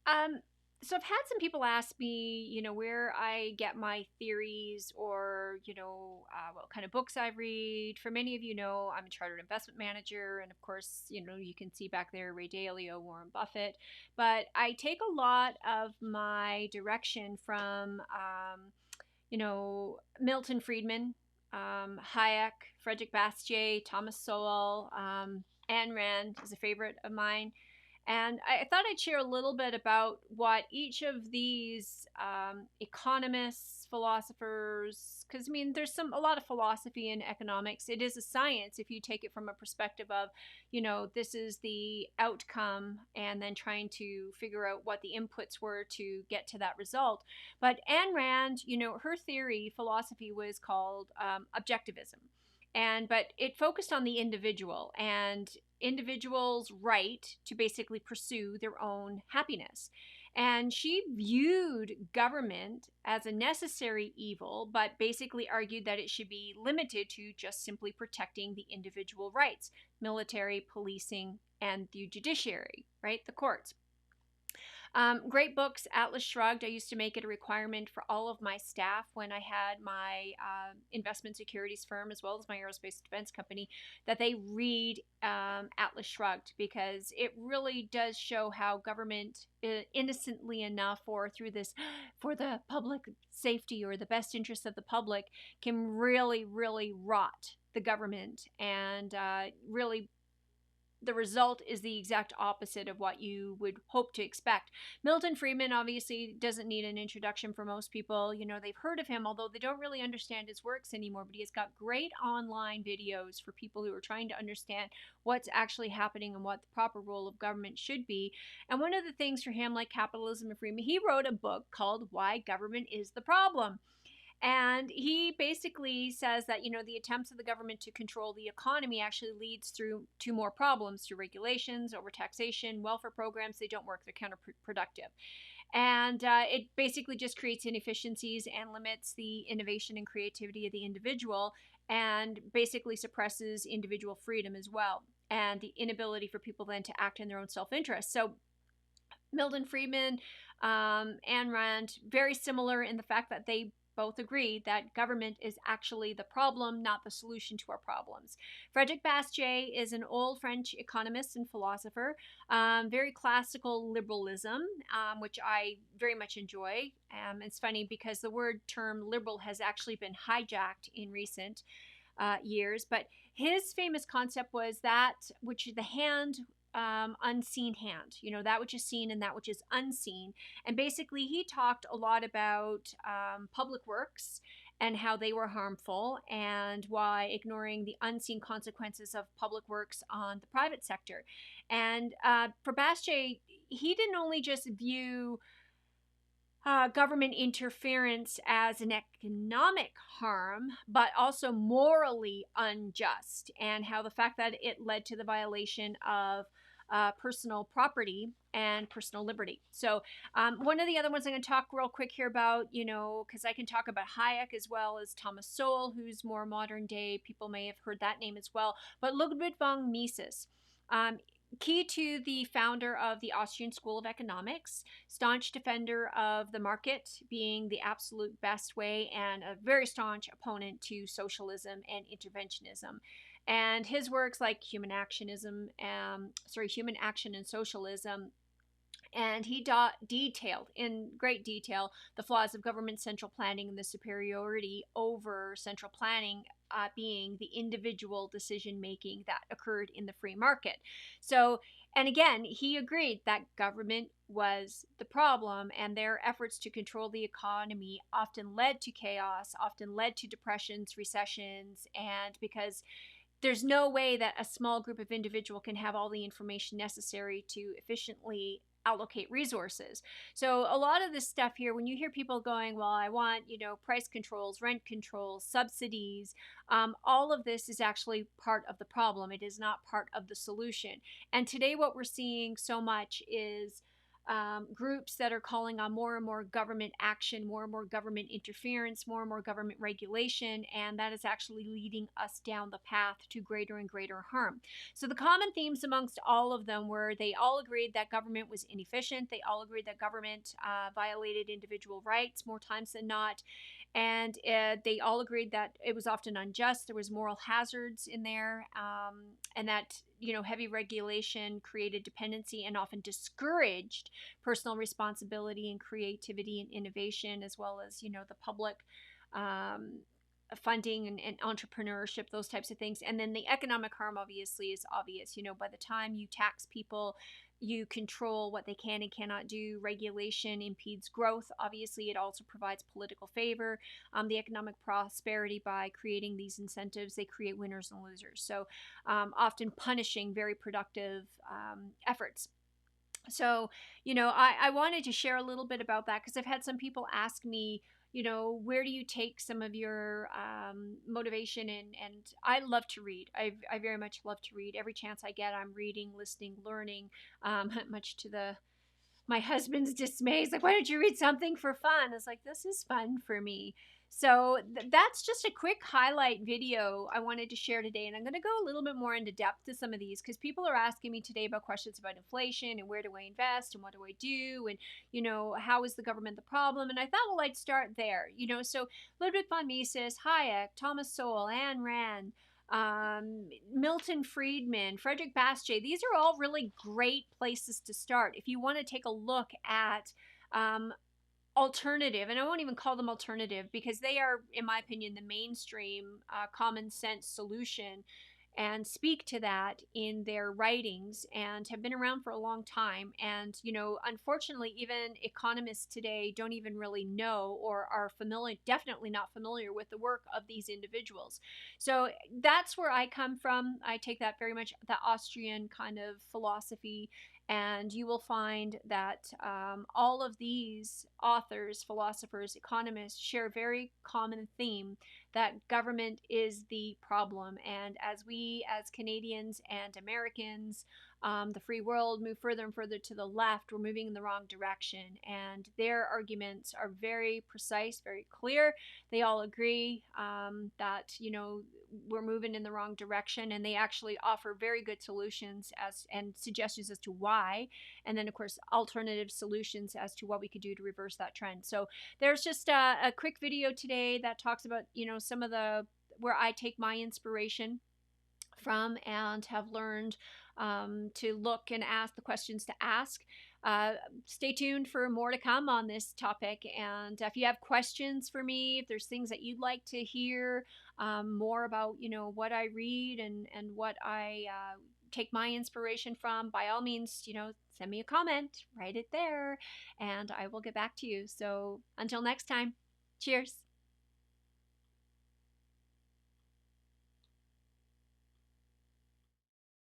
Um, so I've had some people ask me, where I get my theories or, what kind of books I read. For many of you know, I'm a chartered investment manager. And of course, you can see back there Ray Dalio, Warren Buffett. But I take a lot of my direction from, Milton Friedman, Hayek, Frederic Bastiat, Thomas Sowell, Ayn Rand is a favorite of mine. And I thought I'd share a little bit about what each of these economists, philosophers, because I mean, there's a lot of philosophy in economics. It is a science if you take it from a perspective of, this is the outcome, and then trying to figure out what the inputs were to get to that result. But Ayn Rand, her theory, philosophy was called Objectivism. But it focused on the individual and individuals' right to basically pursue their own happiness. And she viewed government as a necessary evil, but basically argued that it should be limited to just simply protecting the individual rights, military, policing, and the judiciary, right? The courts. Great books, Atlas Shrugged. I used to make it a requirement for all of my staff when I had my investment securities firm as well as my aerospace defense company that they read Atlas Shrugged, because it really does show how government, innocently enough or through this for the public safety or the best interest of the public, can really, really rot the government and really the result is the exact opposite of what you would hope to expect. Milton Friedman obviously doesn't need an introduction for most people. They've heard of him, although they don't really understand his works anymore, but he has got great online videos for people who are trying to understand what's actually happening and what the proper role of government should be. And one of the things for him, like Capitalism and Friedman, he wrote a book called Why Government is the Problem. And he basically says that, the attempts of the government to control the economy actually leads to more problems through regulations, overtaxation, welfare programs. They don't work. They're counterproductive. And it basically just creates inefficiencies and limits the innovation and creativity of the individual, and basically suppresses individual freedom as well, and the inability for people then to act in their own self-interest. So Milton Friedman, Ayn Rand, very similar in the fact that they both agree that government is actually the problem, not the solution to our problems. Frederic Bastiat is an old French economist and philosopher, very classical liberalism, which I very much enjoy. It's funny because the term liberal has actually been hijacked in recent years, but his famous concept was that which the hand unseen hand, that which is seen and that which is unseen. And basically, he talked a lot about public works and how they were harmful, and why ignoring the unseen consequences of public works on the private sector. And for Bastiat, he didn't only just view government interference as an economic harm, but also morally unjust, and how the fact that it led to the violation of personal property and personal liberty. So one of the other ones I'm going to talk real quick here about, because I can talk about Hayek as well as Thomas Sowell, who's more modern day. People may have heard that name as well. But Ludwig von Mises, key to the founder of the Austrian School of Economics, staunch defender of the market being the absolute best way, and a very staunch opponent to socialism and interventionism. And his works like Human Action and Socialism, and he detailed in great detail the flaws of government central planning and the superiority over central planning being the individual decision making that occurred in the free market. So, and again, he agreed that government was the problem, and their efforts to control the economy often led to chaos, often led to depressions, recessions, and because there's no way that a small group of individuals can have all the information necessary to efficiently allocate resources. So a lot of this stuff here, when you hear people going, well, I want, price controls, rent controls, subsidies, all of this is actually part of the problem. It is not part of the solution. And today what we're seeing so much is groups that are calling on more and more government action, more and more government interference, more and more government regulation, and that is actually leading us down the path to greater and greater harm. So the common themes amongst all of them were they all agreed that government was inefficient. They all agreed that government violated individual rights more times than not. And they all agreed that it was often unjust. There was moral hazards in there, and that heavy regulation created dependency and often discouraged personal responsibility and creativity and innovation, as well as the public funding and entrepreneurship, those types of things. And then the economic harm obviously is obvious. By the time you tax people, you control what they can and cannot do. Regulation impedes growth. Obviously, it also provides political favor. The economic prosperity by creating these incentives, they create winners and losers. So often punishing very productive efforts. So, I wanted to share a little bit about that because I've had some people ask me, where do you take some of your motivation? And I love to read. I very much love to read. Every chance I get, I'm reading, listening, learning, much to my husband's dismay. He's like, why don't you read something for fun? It's like, this is fun for me. So that's just a quick highlight video I wanted to share today. And I'm going to go a little bit more into depth to some of these because people are asking me today about questions about inflation and where do I invest and what do I do? And, how is the government the problem? And I thought, well, I'd start there. So Ludwig von Mises, Hayek, Thomas Sowell, Ayn Rand, Milton Friedman, Frederic Bastiat, these are all really great places to start if you want to take a look at alternative, and I won't even call them alternative because they are, in my opinion, the mainstream common sense solution, and speak to that in their writings and have been around for a long time. And, unfortunately, even economists today don't even really know or are definitely not familiar with the work of these individuals. So that's where I come from. I take that very much the Austrian kind of philosophy. And you will find that all of these authors, philosophers, economists share a very common theme that government is the problem. And as we, as Canadians and Americans, the free world, move further and further to the left, we're moving in the wrong direction. And their arguments are very precise, very clear. They all agree that, we're moving in the wrong direction, and they actually offer very good solutions and suggestions as to why, and then of course alternative solutions as to what we could do to reverse that trend. So there's just a quick video today that talks about some of where I take my inspiration from and have learned to look and ask the questions to ask. Stay tuned for more to come on this topic. And if you have questions for me, if there's things that you'd like to hear more about, what I read and what I take my inspiration from, by all means, send me a comment, write it there, and I will get back to you. So until next time, cheers.